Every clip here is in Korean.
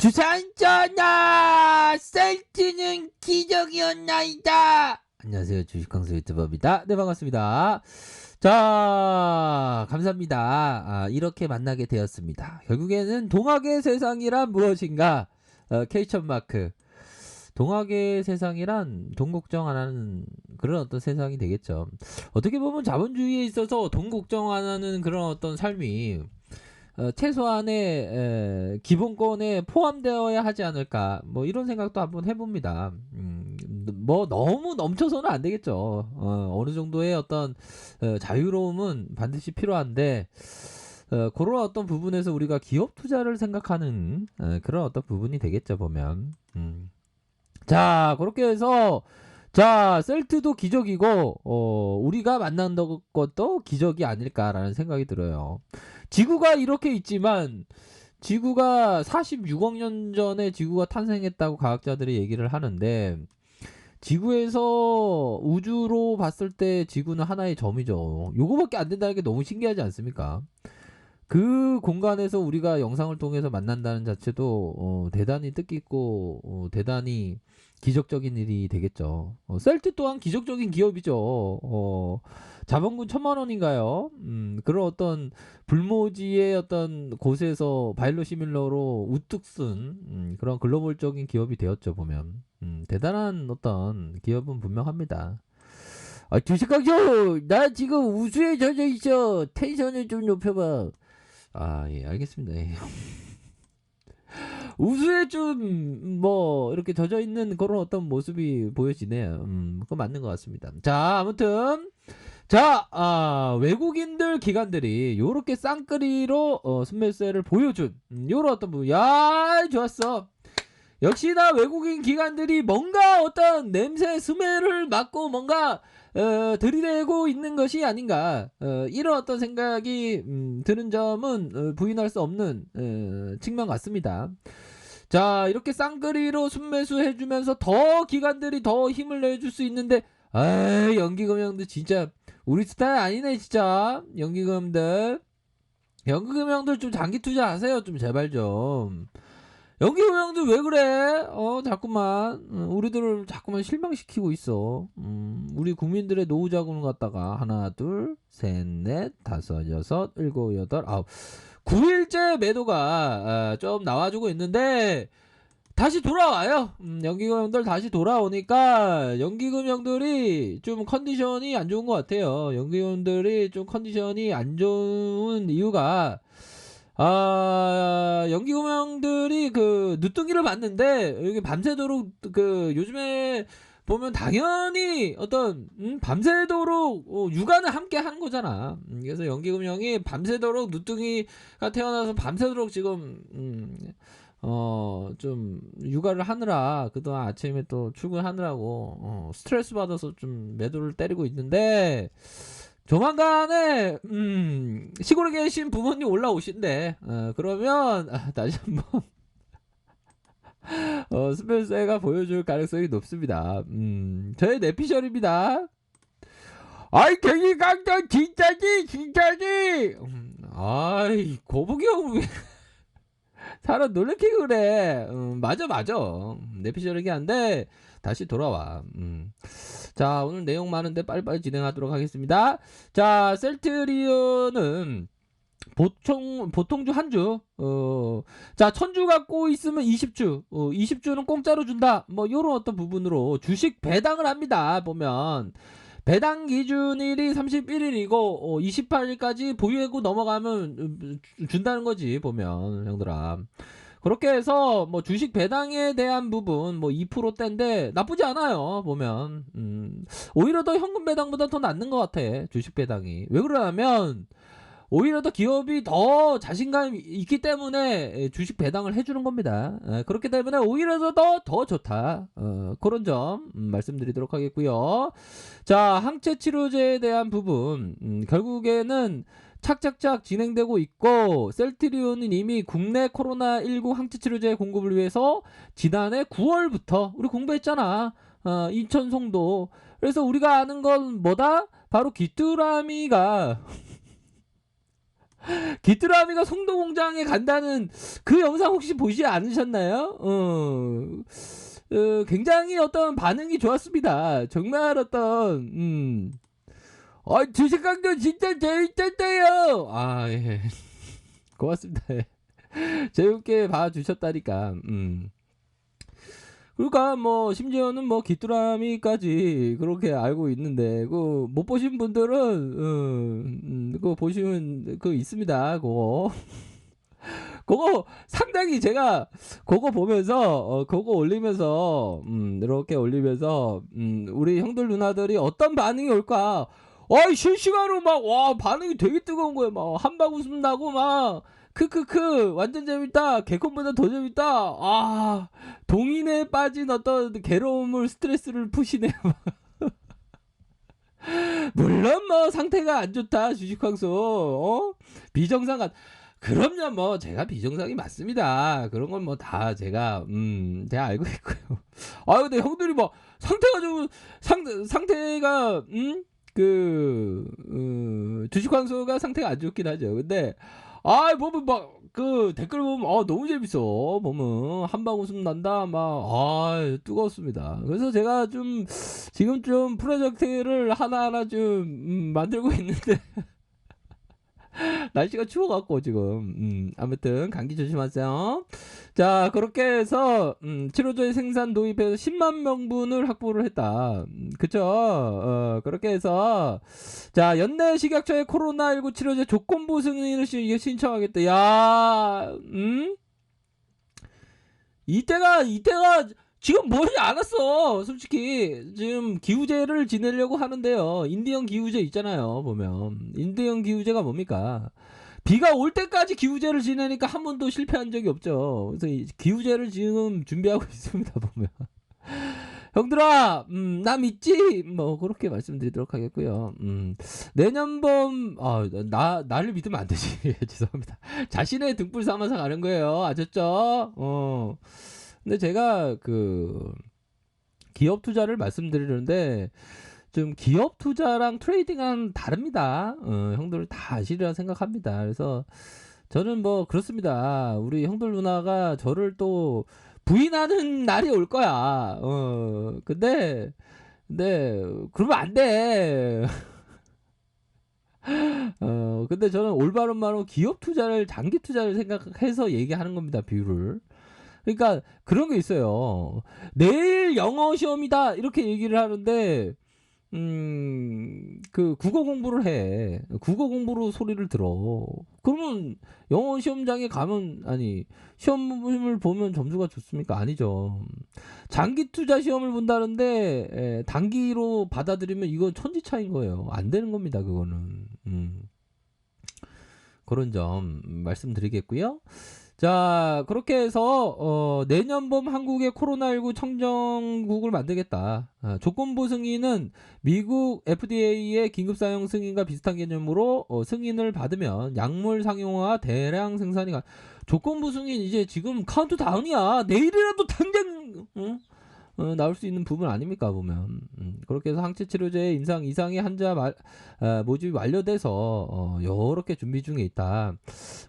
주산전화 셀트는 기적이었나이다. 안녕하세요, 주식강사 유튜버입니다. 네, 반갑습니다. 자, 감사합니다. 이렇게 만나게 되었습니다. 결국에는 동학의 세상이란 무엇인가? K천마크. 동학의 세상이란 돈 걱정 안 하는 그런 어떤 세상이 되겠죠. 어떻게 보면 자본주의에 있어서 돈 걱정 안 하는 그런 어떤 삶이 최소한의 기본권에 포함되어야 하지 않을까, 뭐 이런 생각도 한번 해봅니다. 뭐 너무 넘쳐서는 안 되겠죠. 어느 정도의 어떤 자유로움은 반드시 필요한데, 그런 어떤 부분에서 우리가 기업 투자를 생각하는 그런 어떤 부분이 되겠죠, 보면. 자, 그렇게 해서 자, 셀트도 기적이고 우리가 만난 것도 기적이 아닐까라는 생각이 들어요. 지구가 이렇게 있지만, 지구가 46억 년 전에 지구가 탄생했다고 과학자들이 얘기를 하는데, 지구에서 우주로 봤을 때 지구는 하나의 점이죠. 요거밖에 안 된다는 게 너무 신기하지 않습니까? 그 공간에서 우리가 영상을 통해서 만난다는 자체도 대단히 뜻깊고 대단히 기적적인 일이 되겠죠. 셀트 또한 기적적인 기업이죠. 자본금 1,000만 원인가요? 그런 어떤 불모지의 어떤 곳에서 바이로 시밀러로 우뚝 쓴 그런 글로벌적인 기업이 되었죠, 보면. 대단한 어떤 기업은 분명합니다. 주식강조, 나 지금 우수에 젖어 있어. 텐션을 좀 높여봐. 예, 알겠습니다. 예. 우수에 좀 뭐 이렇게 젖어 있는 그런 어떤 모습이 보여지네요. 그거 맞는 것 같습니다. 자, 아무튼 자, 외국인들 기관들이 요렇게 쌍끌이로 순매수세를 보여준 요런 어떤 부분. 야, 좋았어. 역시나 외국인 기관들이 뭔가 어떤 냄새 스멜을 맡고 뭔가 들이대고 있는 것이 아닌가, 이런 어떤 생각이 드는 점은 부인할 수 없는 측면 같습니다. 자, 이렇게 쌍끌이로 순매수 해주면서 더 기관들이 더 힘을 내줄 수 있는데, 연기금형들 진짜 우리 스타일 아니네 진짜. 연기금형들 좀 장기 투자하세요 좀, 제발 좀. 연기금형들 왜 그래? 자꾸만 우리들을 자꾸만 실망시키고 있어. 우리 국민들의 노후 자금을 갖다가 하나, 둘, 셋, 넷, 다섯, 여섯, 일곱, 여덟, 아홉, 9일째 매도가 좀 나와주고 있는데 다시 돌아와요. 연기금형들 다시 돌아오니까 연기금형들이 좀 컨디션이 안 좋은 것 같아요. 연기금들이 좀 컨디션이 안 좋은 이유가, 연기금형들이 그 늦둥이를 봤는데 여기 밤새도록 그 요즘에 보면 당연히 어떤 밤새도록 육아는 함께 하는 거잖아. 그래서 연기금형이 밤새도록 늦둥이가 태어나서 밤새도록 지금 좀 육아를 하느라 그동안 아침에 또 출근하느라고 스트레스 받아서 좀 매도를 때리고 있는데, 조만간에 시골에 계신 부모님 올라오신대. 그러면 다시 한번 스펠세가 보여줄 가능성이 높습니다. 저의 내피셜입니다. 아이, 경기 강도 진짜지 진짜지. 거북이 형 사람 놀래키 그래. 맞아. 내피셜이긴 한데 다시 돌아와. 자, 오늘 내용 많은데 빨리빨리 진행하도록 하겠습니다. 자, 셀트리온은 보통주 한 주, 자, 1,000주 갖고 있으면 20주, 20주는 공짜로 준다. 뭐 요런 어떤 부분으로 주식 배당을 합니다. 보면 배당 기준일이 31일이고 28일까지 보유하고 넘어가면 준다는 거지, 보면 형들아. 그렇게 해서 뭐 주식 배당에 대한 부분 뭐 2%대인데 나쁘지 않아요, 보면. 오히려 더 현금 배당보다 더 낫는 것 같아, 주식 배당이. 왜 그러냐면 오히려 더 기업이 더 자신감이 있기 때문에 주식 배당을 해주는 겁니다. 그렇기 때문에 오히려 더 좋다. 그런 점 말씀드리도록 하겠고요. 자, 항체 치료제에 대한 부분, 결국에는 착착착 진행되고 있고, 셀트리온은 이미 국내 코로나19 항체 치료제 공급을 위해서 지난해 9월부터 우리 공부했잖아. 인천 송도. 그래서 우리가 아는 건 뭐다? 바로 귀뚜라미가 귀뚜라미가 송도공장에 간다는 그 영상 혹시 보시지 않으셨나요? 굉장히 어떤 반응이 좋았습니다. 정말 어떤 주식강도 진짜 재밌었어요. 아, 예. 고맙습니다. 예. 재밌게 봐주셨다니까. 그러니까 뭐 심지어는 뭐 귀뚜라미까지 그렇게 알고 있는데 그 못 보신 분들은 그거 보시면 그 있습니다. 그거 상당히 제가 그거 보면서 그거 올리면서 이렇게 올리면서 우리 형들 누나들이 어떤 반응이 올까? 실시간으로 막 와 반응이 되게 뜨거운 거예요. 막 한방 웃음 나고 막 크크크 완전 재밌다. 개콘보다 더 재밌다. 아 동인에 빠진 어떤 괴로움을 스트레스를 푸시네요. 물론 뭐 상태가 안 좋다 주식황소 비정상 그럼요 뭐 제가 비정상이 맞습니다. 그런 건 뭐 다 제가 알고 있고요. 근데 형들이 뭐 상태가 좀 상태가 주식황소가 상태가 안 좋긴 하죠. 근데 보면 막 그 댓글 보면 너무 재밌어. 보면 한방 웃음 난다 막 뜨거웠습니다. 그래서 제가 좀 지금 좀 프로젝트를 하나하나 좀 만들고 있는데 날씨가 추워갖고 지금 아무튼 감기 조심하세요. 자 그렇게 해서 치료제 생산 도입해서 10만 명분을 확보를 했다. 그쵸? 그렇게 해서 자 연내 식약처에 코로나19 치료제 조건부 승인을 신청하겠다. 야 이때가 지금 머리 안 왔어. 솔직히 지금 기후제를 지내려고 하는데요. 인디언 기후제 있잖아요. 보면 인디언 기후제가 뭡니까? 비가 올 때까지 기후제를 지내니까 한 번도 실패한 적이 없죠. 그래서 이 기후제를 지금 준비하고 있습니다. 보면 형들아 나 믿지? 뭐 그렇게 말씀드리도록 하겠고요. 내년 봄 나를 믿으면 안 되지. 죄송합니다. 자신의 등불 삼아서 가는 거예요. 아셨죠? 근데 제가 그 기업 투자를 말씀드리는데 좀 기업 투자랑 트레이딩은 다릅니다. 형들 다 아시리라 생각합니다. 그래서 저는 뭐 그렇습니다. 우리 형들 누나가 저를 또 부인하는 날이 올 거야. 근데 그러면 안 돼. 근데 저는 올바른 말로 기업 투자를 장기 투자를 생각해서 얘기하는 겁니다. 비율을. 그러니까 그런 게 있어요. 내일 영어 시험이다 이렇게 얘기를 하는데 그 국어 공부를 해. 국어 공부로 소리를 들어. 그러면 영어 시험장에 가면 시험을 보면 점수가 좋습니까? 아니죠. 장기 투자 시험을 본다는데 단기로 받아들이면 이건 천지 차이인 거예요. 안 되는 겁니다. 그거는. 그런 점 말씀드리겠고요. 자 그렇게 해서 내년 봄 한국의 코로나19 청정국을 만들겠다. 조건부 승인은 미국 FDA의 긴급사용 승인과 비슷한 개념으로 승인을 받으면 약물 상용화 대량 생산이 조건부 승인 이제 지금 카운트다운이야. 내일이라도 당장 나올 수 있는 부분 아닙니까 보면. 그렇게 해서 항체 치료제 임상 이상의 환자 모집이 완료돼서 이렇게 준비 중에 있다.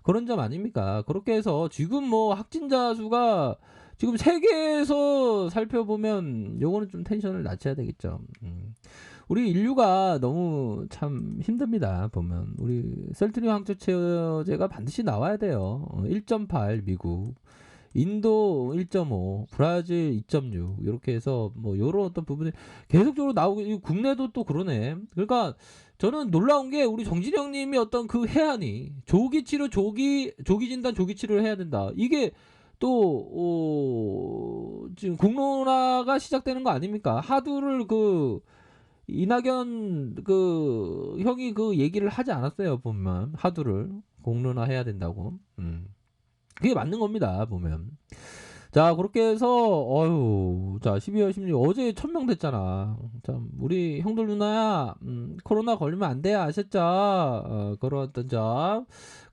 그런 점 아닙니까? 그렇게 해서 지금 뭐 확진자 수가 지금 세계에서 살펴보면 요거는 좀 텐션을 낮춰야 되겠죠. 우리 인류가 너무 참 힘듭니다. 보면 우리 셀트리온 항체 치료제가 반드시 나와야 돼요. 1.8 미국, 인도 1.5, 브라질 2.6 이렇게 해서 뭐 요런 어떤 부분이 계속적으로 나오고 국내도 또 그러네. 그러니까 저는 놀라운 게 우리 정진이 형님이 어떤 그 해안이 조기 치료 조기 진단 조기 치료를 해야 된다. 이게 또 지금 공론화가 시작되는 거 아닙니까? 하두를 그 이낙연 그 형이 그 얘기를 하지 않았어요. 보면 하두를 공론화 해야 된다고. 그게 맞는 겁니다. 보면. 자 그렇게 해서 자 12월 16일 어제 1000명 됐잖아. 참 우리 형들 누나야 코로나 걸리면 안 돼 아셨죠? 그런 어떤 점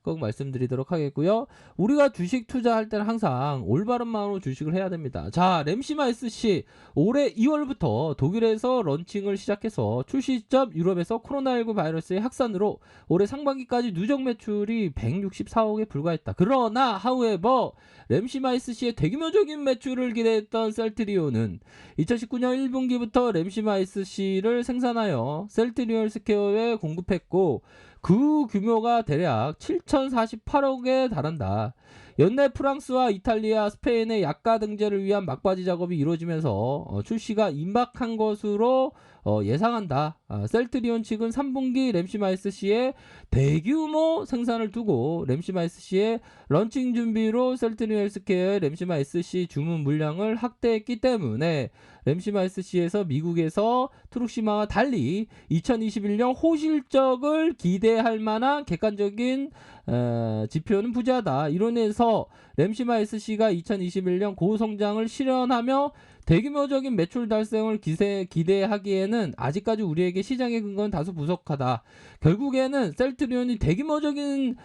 꼭 말씀드리도록 하겠고요. 우리가 주식 투자할 때는 항상 올바른 마음으로 주식을 해야 됩니다. 자, 램시마 SC 올해 2월부터 독일에서 런칭을 시작해서 출시 시점 유럽에서 코로나19 바이러스의 확산으로 올해 상반기까지 누적 매출이 164억에 불과했다. 그러나 however 램시마 SC의 대규모적인 매출을 기대했던 셀트리온은 2019년 1분기부터 램시마 SC를 생산하여 셀트리온 헬스케어에 공급했고 그 규모가 대략 7,048억에 달한다. 연내 프랑스와 이탈리아, 스페인의 약가 등재를 위한 막바지 작업이 이루어지면서 출시가 임박한 것으로 예상한다. 셀트리온 측은 3분기 램시마 SC의 대규모 생산을 두고 램시마 SC의 런칭 준비로 셀트리온 헬스케어의 램시마 SC 주문 물량을 확대했기 때문에 램시마 SC에서 미국에서 트룩시마와 달리 2021년 호실적을 기대할 만한 객관적인 지표는 부재하다. 이로 인해서 램시마 SC가 2021년 고성장을 실현하며 대규모적인 매출 달성을 기대하기에는 아직까지 우리에게 시장의 근거는 다소 부족하다. 결국에는 셀트리온이 대규모적인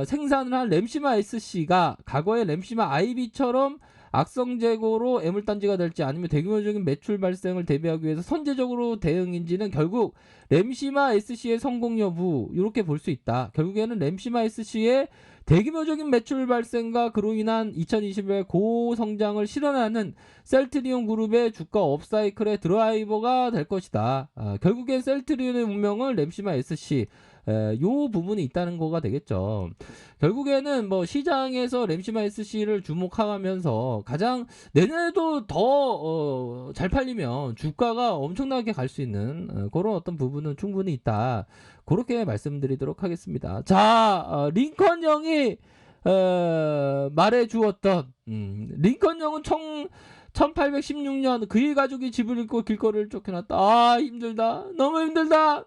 생산을 한 램시마 SC가 과거의 램시마 IB처럼 악성 재고로 애물단지가 될지 아니면 대규모적인 매출 발생을 대비하기 위해서 선제적으로 대응인지는 결국 램시마 SC의 성공 여부 이렇게 볼 수 있다. 결국에는 램시마 SC의 대규모적인 매출 발생과 그로 인한 2021년 고성장을 실현하는 셀트리온 그룹의 주가 업사이클의 드라이버가 될 것이다. 결국엔 셀트리온의 운명은 램시마 SC 요 부분이 있다는 거가 되겠죠. 결국에는 뭐 시장에서 램시마 SC를 주목하면서 가장 내년에도 더 잘 팔리면 주가가 엄청나게 갈 수 있는 그런 어떤 부분은 충분히 있다. 그렇게 말씀드리도록 하겠습니다. 자, 링컨 형이 말해 주었던 링컨 형은 1816년 그의 가족이 집을 잃고 길거리를 쫓겨났다. 아, 힘들다. 너무 힘들다.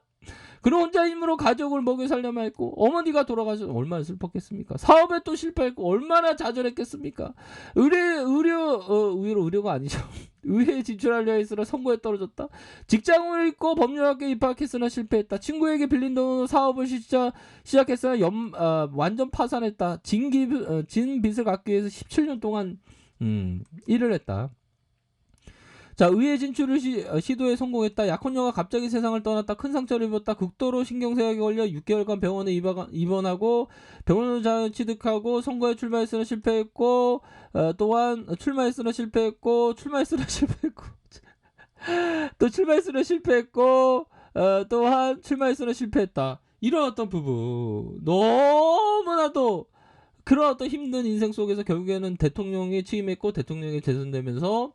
그런 혼자 힘으로 가족을 먹여 살려만 했고 어머니가 돌아가서 얼마나 슬펐겠습니까? 사업에 또 실패했고 얼마나 좌절했겠습니까? 의료가 아니죠. 의회에 진출하려 했으나 선거에 떨어졌다. 직장을 잃고 법률학교에 입학했으나 실패했다. 친구에게 빌린 돈으로 사업을 시작했으나 완전 파산했다. 진 빚을 갚기 위해서 17년 동안 일을 했다. 자, 의회 진출을 시도에 성공했다. 약혼녀가 갑자기 세상을 떠났다. 큰 상처를 입었다. 극도로 신경쇠약에 걸려 6개월간 병원에 입원하고 병원으로 자연 취득하고 선거에 출마했으나 실패했고 또한 출마했으나 실패했고 또 출마했으나 실패했고 또한 출마했으나 실패했다. 이런 어떤 부분 너무나도 그런 어떤 힘든 인생 속에서 결국에는 대통령이 취임했고 대통령이 재선되면서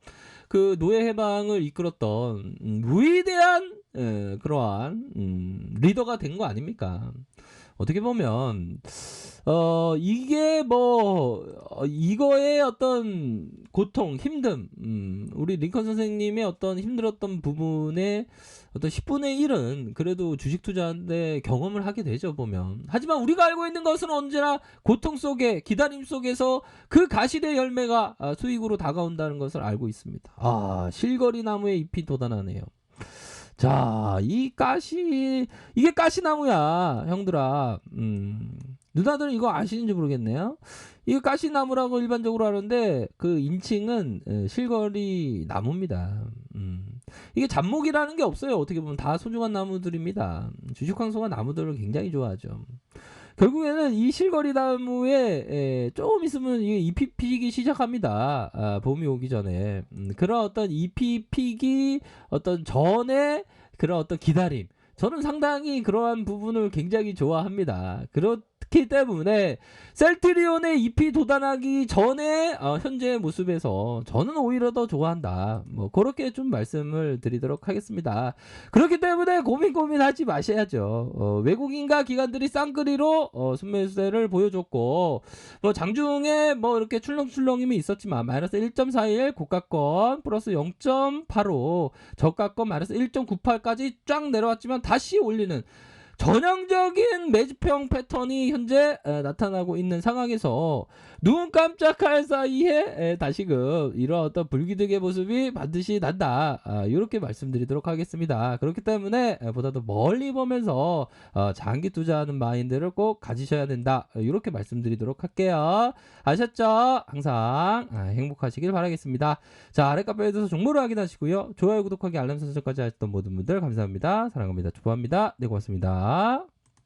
그 노예 해방을 이끌었던 위대한 그러한 리더가 된 거 아닙니까? 어떻게 보면 이게 뭐 이거의 어떤 고통, 힘듦, 우리 링컨 선생님의 어떤 힘들었던 부분에 어떤 10분의 1은 그래도 주식 투자인데 경험을 하게 되죠, 보면. 하지만 우리가 알고 있는 것은 언제나 고통 속에, 기다림 속에서 그 가시의 열매가 수익으로 다가온다는 것을 알고 있습니다. 아, 실거리 나무에 잎이 돋아나네요. 자, 이게 가시나무야, 형들아. 누나들은 이거 아시는지 모르겠네요. 이거 가시나무라고 일반적으로 하는데 그 인칭은 실거리 나무입니다. 이게 잡목이라는 게 없어요. 어떻게 보면 다 소중한 나무들입니다. 주식황소가 나무들을 굉장히 좋아하죠. 결국에는 이 실거리 나무에 조금 있으면 잎이 피기 시작합니다. 봄이 오기 전에. 그런 어떤 잎이 피기 어떤 전에 그런 어떤 기다림. 저는 상당히 그러한 부분을 굉장히 좋아합니다. 그렇기 때문에 셀트리온의 잎이 돋아나기 전에 현재의 모습에서 저는 오히려 더 좋아한다. 뭐 그렇게 좀 말씀을 드리도록 하겠습니다. 그렇기 때문에 고민하지 마셔야죠. 외국인과 기관들이 쌍끌이로 순매수세를 보여줬고 뭐 장중에 뭐 이렇게 출렁출렁임이 있었지만 마이너스 1.41 고가권 플러스 0.85 저가권 마이너스 1.98까지 쫙 내려왔지만 다시 올리는 전형적인 매집형 패턴이 현재 나타나고 있는 상황에서 눈 깜짝할 사이에 다시금 이런 어떤 불기득의 모습이 반드시 난다. 이렇게 말씀드리도록 하겠습니다. 그렇기 때문에 보다 더 멀리 보면서 장기 투자하는 마인드를 꼭 가지셔야 된다. 이렇게 말씀드리도록 할게요. 아셨죠? 항상 행복하시길 바라겠습니다. 자, 아래 카페에 대해서 정보를 확인하시고요. 좋아요, 구독하기, 알람 설정까지 하셨던 모든 분들 감사합니다. 사랑합니다. 좋아합니다. 네, 고맙습니다.